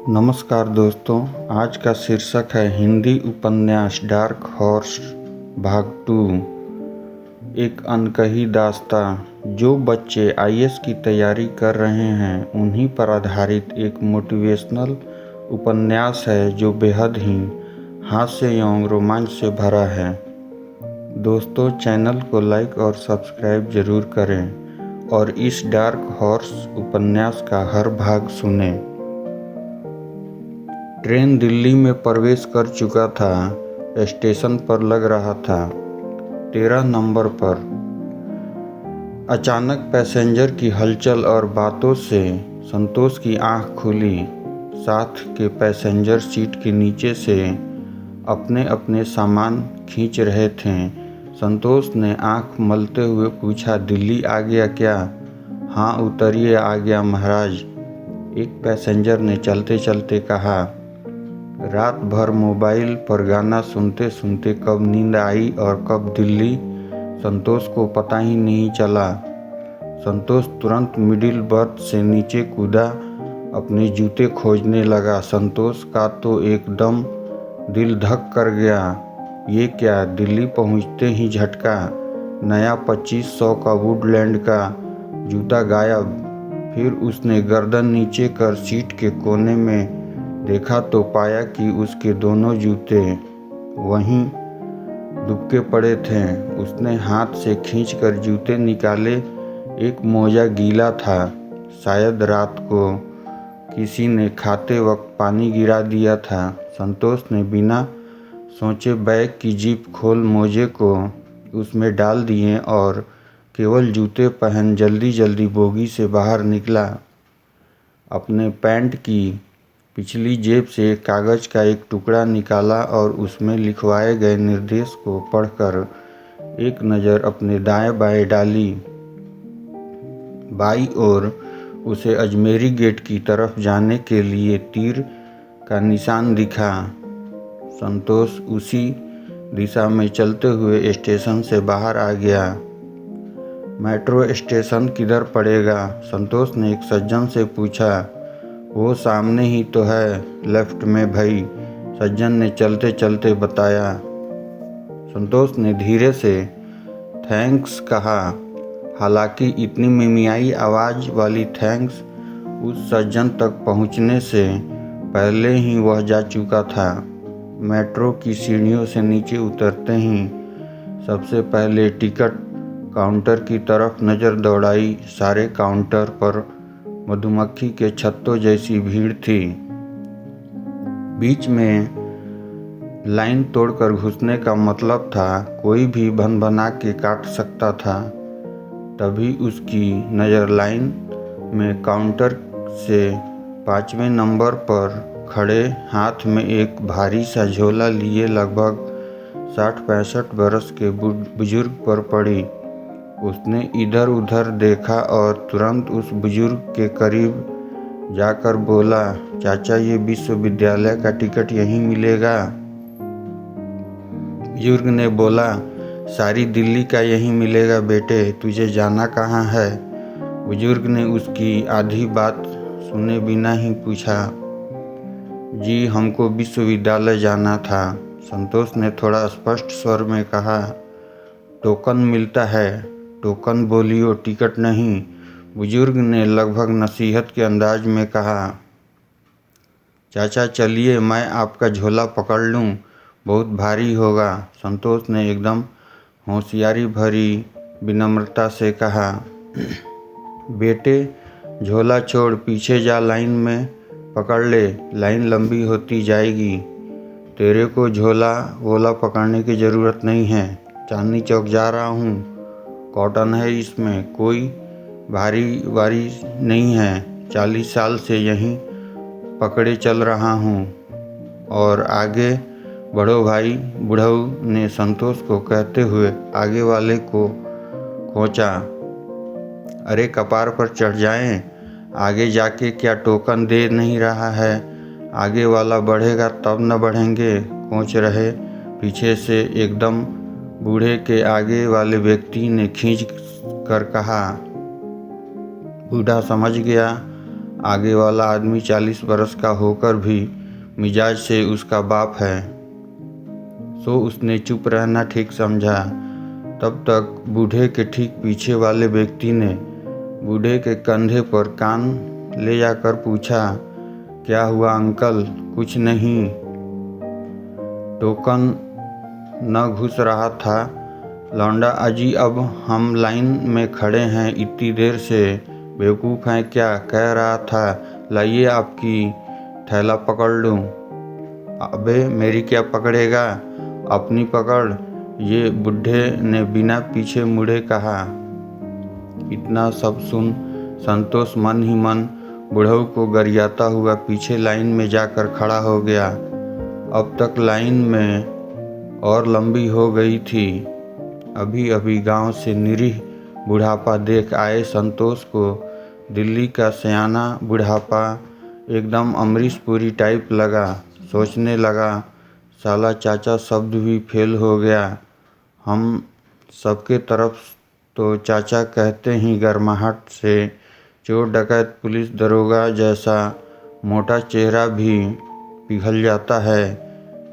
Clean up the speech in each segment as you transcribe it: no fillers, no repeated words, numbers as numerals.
नमस्कार दोस्तों, आज का शीर्षक है हिंदी उपन्यास डार्क हॉर्स भाग 2। एक अनकही दास्तां। जो बच्चे आईएएस की तैयारी कर रहे हैं उन्हीं पर आधारित एक मोटिवेशनल उपन्यास है जो बेहद ही हास्य एवं रोमांच से भरा है। दोस्तों, चैनल को लाइक और सब्सक्राइब जरूर करें और इस डार्क हॉर्स उपन्यास का हर भाग सुनें। ट्रेन दिल्ली में प्रवेश कर चुका था। स्टेशन पर लग रहा था 13 नंबर पर। अचानक पैसेंजर की हलचल और बातों से संतोष की आंख खुली। साथ के पैसेंजर सीट के नीचे से अपने अपने सामान खींच रहे थे। संतोष ने आंख मलते हुए पूछा, दिल्ली आ गया क्या? हाँ उतरिए, आ गया महाराज, एक पैसेंजर ने चलते चलते कहा। रात भर मोबाइल पर गाना सुनते सुनते कब नींद आई और कब दिल्ली, संतोष को पता ही नहीं चला। संतोष तुरंत मिडिल बर्थ से नीचे कूदा, अपने जूते खोजने लगा। संतोष का तो एकदम दिल धक कर गया। ये क्या, दिल्ली पहुंचते ही झटका। नया 2500 का वुडलैंड का जूता गायब। फिर उसने गर्दन नीचे कर सीट के कोने में देखा तो पाया कि उसके दोनों जूते वहीं दुबके पड़े थे। उसने हाथ से खींचकर जूते निकाले। एक मोजा गीला था, शायद रात को किसी ने खाते वक्त पानी गिरा दिया था। संतोष ने बिना सोचे बैग की जिप खोल मोजे को उसमें डाल दिए और केवल जूते पहन जल्दी जल्दी बोगी से बाहर निकला। अपने पैंट की पिछली जेब से कागज का एक टुकड़ा निकाला और उसमें लिखवाए गए निर्देश को पढ़कर एक नज़र अपने दाएं बाएं डाली। बाईं ओर उसे अजमेरी गेट की तरफ जाने के लिए तीर का निशान दिखा। संतोष उसी दिशा में चलते हुए स्टेशन से बाहर आ गया। मेट्रो स्टेशन किधर पड़ेगा? संतोष ने एक सज्जन से पूछा। वो सामने ही तो है, लेफ्ट में भाई, सज्जन ने चलते चलते बताया। संतोष ने धीरे से थैंक्स कहा। हालांकि इतनी मिमियाई आवाज़ वाली थैंक्स उस सज्जन तक पहुंचने से पहले ही वह जा चुका था। मेट्रो की सीढ़ियों से नीचे उतरते ही सबसे पहले टिकट काउंटर की तरफ नज़र दौड़ाई। सारे काउंटर पर मधुमक्खी के छत्तों जैसी भीड़ थी। बीच में लाइन तोड़कर घुसने का मतलब था कोई भी भनभना के काट सकता था। तभी उसकी नज़र लाइन में काउंटर से 5वें नंबर पर खड़े हाथ में एक भारी सा झोला लिए लगभग 60-65 बरस के बुजुर्ग पर पड़ी। उसने इधर उधर देखा और तुरंत उस बुजुर्ग के करीब जाकर बोला, चाचा ये विश्वविद्यालय का टिकट यहीं मिलेगा? बुजुर्ग ने बोला, सारी दिल्ली का यहीं मिलेगा बेटे, तुझे जाना कहाँ है? बुजुर्ग ने उसकी आधी बात सुने बिना ही पूछा, जी हमको विश्वविद्यालय जाना था। संतोष ने थोड़ा स्पष्ट स्वर में कहा, टोकन मिलता है? टोकन बोलियो, टिकट नहीं, बुजुर्ग ने लगभग नसीहत के अंदाज में कहा। चाचा चलिए मैं आपका झोला पकड़ लूँ, बहुत भारी होगा, संतोष ने एकदम होशियारी भरी विनम्रता से कहा। बेटे झोला छोड़, पीछे जा, लाइन में पकड़ ले, लाइन लंबी होती जाएगी। तेरे को झोला वोला पकड़ने की ज़रूरत नहीं है, चांदनी चौक जा रहा हूँ, कॉटन है इसमें, कोई भारी वारी नहीं है, 40 साल से यहीं पकड़े चल रहा हूँ। और आगे बढ़ो भाई, बुढ़ऊ ने संतोष को कहते हुए आगे वाले को खोचा। अरे कपार पर चढ़ जाएं, आगे जाके क्या टोकन दे नहीं रहा है? आगे वाला बढ़ेगा तब न बढ़ेंगे, खोच रहे। पीछे से एकदम बूढ़े के आगे वाले व्यक्ति ने खींच कर कहा। बूढ़ा समझ गया, आगे वाला आदमी 40 बरस का होकर भी मिजाज से उसका बाप है। सो उसने चुप रहना ठीक समझा। तब तक बूढ़े के ठीक पीछे वाले व्यक्ति ने बूढ़े के कंधे पर कान ले जाकर पूछा, क्या हुआ अंकल? कुछ नहीं। टोकन न घुस रहा था। लौंडा, अजी अब हम लाइन में खड़े हैं इतनी देर से, बेवकूफ़ हैं क्या? कह रहा था लाइए आपकी थैला पकड़ लूँ। अबे मेरी क्या पकड़ेगा? अपनी पकड़, ये बुढ़े ने बिना पीछे मुड़े कहा। इतना सब सुन संतोष मन ही मन बुढ़ऊ को गरियाता हुआ पीछे लाइन में जाकर खड़ा हो गया। अब तक लाइन में और लंबी हो गई थी। अभी अभी गांव से निरीह बुढ़ापा देख आए संतोष को दिल्ली का सयाना बुढ़ापा एकदम अमरीश पुरी टाइप लगा। सोचने लगा, साला चाचा शब्द भी फेल हो गया। हम सबके तरफ तो चाचा कहते ही गर्माहट से चोर डकैत पुलिस दरोगा जैसा मोटा चेहरा भी पिघल जाता है।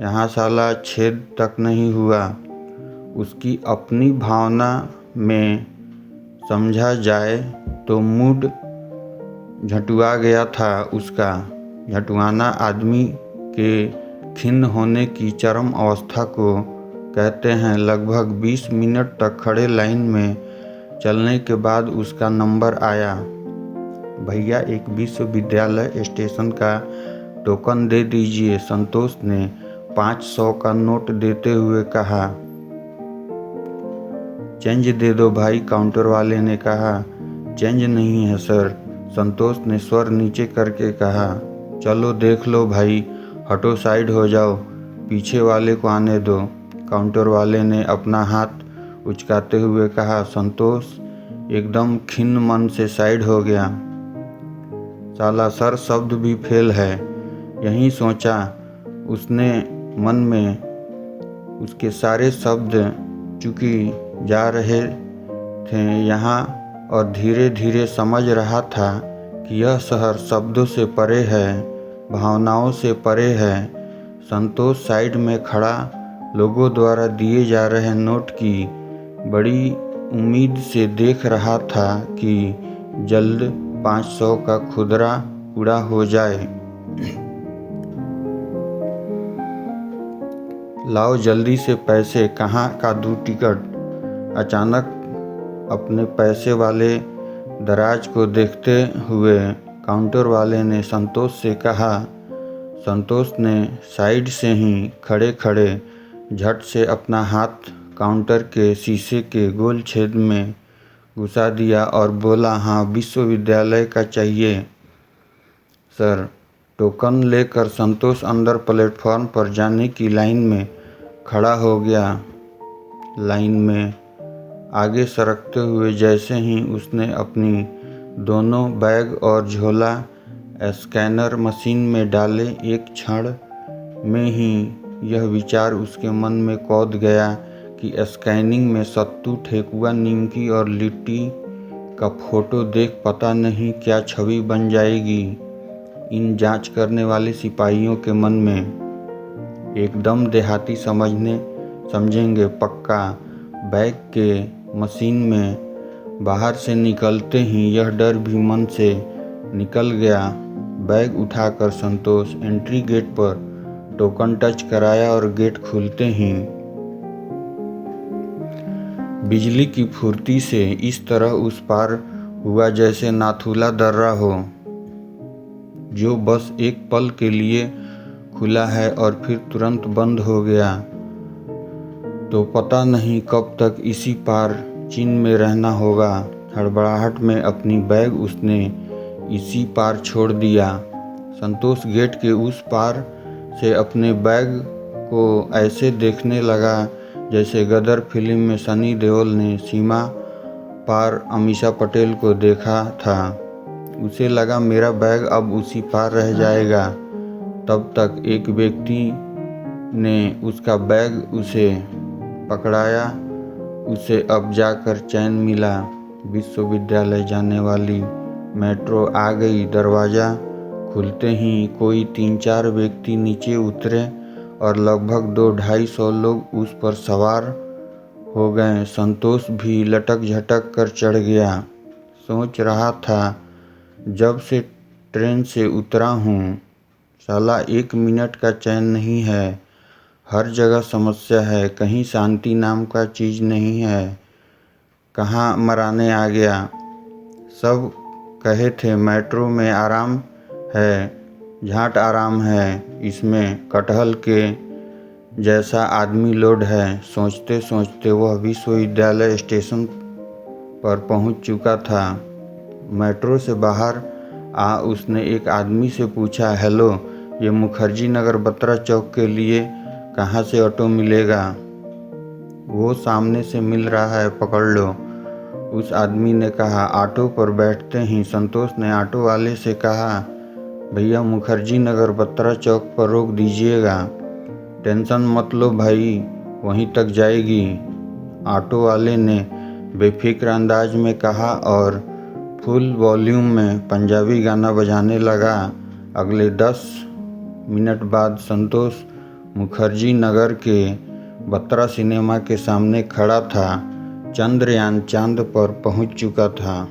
यहाँ साला छेद तक नहीं हुआ। उसकी अपनी भावना में समझा जाए तो मूड झटुआ गया था उसका। झटुआना आदमी के खिन्न होने की चरम अवस्था को कहते हैं। लगभग 20 मिनट तक खड़े लाइन में चलने के बाद उसका नंबर आया। भैया एक विश्वविद्यालय स्टेशन का टोकन दे दीजिए, संतोष ने 500 का नोट देते हुए कहा। चेंज दे दो भाई, काउंटर वाले ने कहा। चेंज नहीं है सर, संतोष ने स्वर नीचे करके कहा। चलो देख लो भाई, हटो साइड हो जाओ, पीछे वाले को आने दो, काउंटर वाले ने अपना हाथ उचकाते हुए कहा। संतोष एकदम खिन्न मन से साइड हो गया। साला सर शब्द भी फेल है, यही सोचा उसने मन में। उसके सारे शब्द चुकी जा रहे थे यहाँ और धीरे धीरे समझ रहा था कि यह शहर शब्दों से परे है, भावनाओं से परे है। संतोष साइड में खड़ा लोगों द्वारा दिए जा रहे नोट की बड़ी उम्मीद से देख रहा था कि जल्द 500 का खुदरा पूरा हो जाए। लाओ जल्दी से पैसे, कहाँ का दूँ टिकट? अचानक अपने पैसे वाले दराज को देखते हुए काउंटर वाले ने संतोष से कहा। संतोष ने साइड से ही खड़े खड़े झट से अपना हाथ काउंटर के शीशे के गोल छेद में घुसा दिया और बोला, हाँ विश्वविद्यालय का चाहिए सर। टोकन लेकर संतोष अंदर प्लेटफॉर्म पर जाने की लाइन में खड़ा हो गया। लाइन में आगे सरकते हुए जैसे ही उसने अपनी दोनों बैग और झोला स्कैनर मशीन में डाले, एक क्षण में ही यह विचार उसके मन में कौंध गया कि स्कैनिंग में सत्तू, ठेकुआ, निमकी और लिट्टी का फोटो देख पता नहीं क्या छवि बन जाएगी इन जांच करने वाले सिपाहियों के मन में। एकदम देहाती समझेंगे पक्का। बैग के मशीन में बाहर से निकलते ही यह डर भी मन से निकल गया। बैग उठाकर संतोष एंट्री गेट पर टोकन टच कराया और गेट खुलते ही बिजली की फुर्ती से इस तरह उस पार हुआ जैसे नाथुला दर्रा हो, जो बस एक पल के लिए खुला है और फिर तुरंत बंद हो गया। तो पता नहीं कब तक इसी पार चीन में रहना होगा। हड़बड़ाहट में अपनी बैग उसने इसी पार छोड़ दिया। संतोष गेट के उस पार से अपने बैग को ऐसे देखने लगा जैसे गदर फिल्म में सनी देओल ने सीमा पार अमीषा पटेल को देखा था। उसे लगा मेरा बैग अब उसी पार रह जाएगा। तब तक एक व्यक्ति ने उसका बैग उसे पकड़ाया। उसे अब जाकर चैन मिला। विश्वविद्यालय जाने वाली मेट्रो आ गई। दरवाज़ा खुलते ही कोई 3-4 व्यक्ति नीचे उतरे और लगभग 200-250 लोग उस पर सवार हो गए। संतोष भी लटक झटक कर चढ़ गया। सोच रहा था, जब से ट्रेन से उतरा हूँ, साला 1 मिनट का चैन नहीं है। हर जगह समस्या है, कहीं शांति नाम का चीज़ नहीं है। कहाँ मराने आ गया। सब कहे थे मेट्रो में आराम है, झाट आराम है, इसमें कटहल के जैसा आदमी लोड है। सोचते सोचते वह विश्वविद्यालय स्टेशन पर पहुंच चुका था। मेट्रो से बाहर आ उसने एक आदमी से पूछा, हेलो, ये मुखर्जी नगर बत्रा चौक के लिए कहाँ से ऑटो मिलेगा? वो सामने से मिल रहा है, पकड़ लो, उस आदमी ने कहा। ऑटो पर बैठते ही संतोष ने ऑटो वाले से कहा, भैया मुखर्जी नगर बत्रा चौक पर रोक दीजिएगा। टेंशन मत लो भाई, वहीं तक जाएगी, ऑटो वाले ने बेफिक्र अंदाज में कहा और फुल वॉल्यूम में पंजाबी गाना बजाने लगा। अगले 10 मिनट बाद संतोष मुखर्जी नगर के बत्रा सिनेमा के सामने खड़ा था। चंद्रयान चांद पर पहुंच चुका था।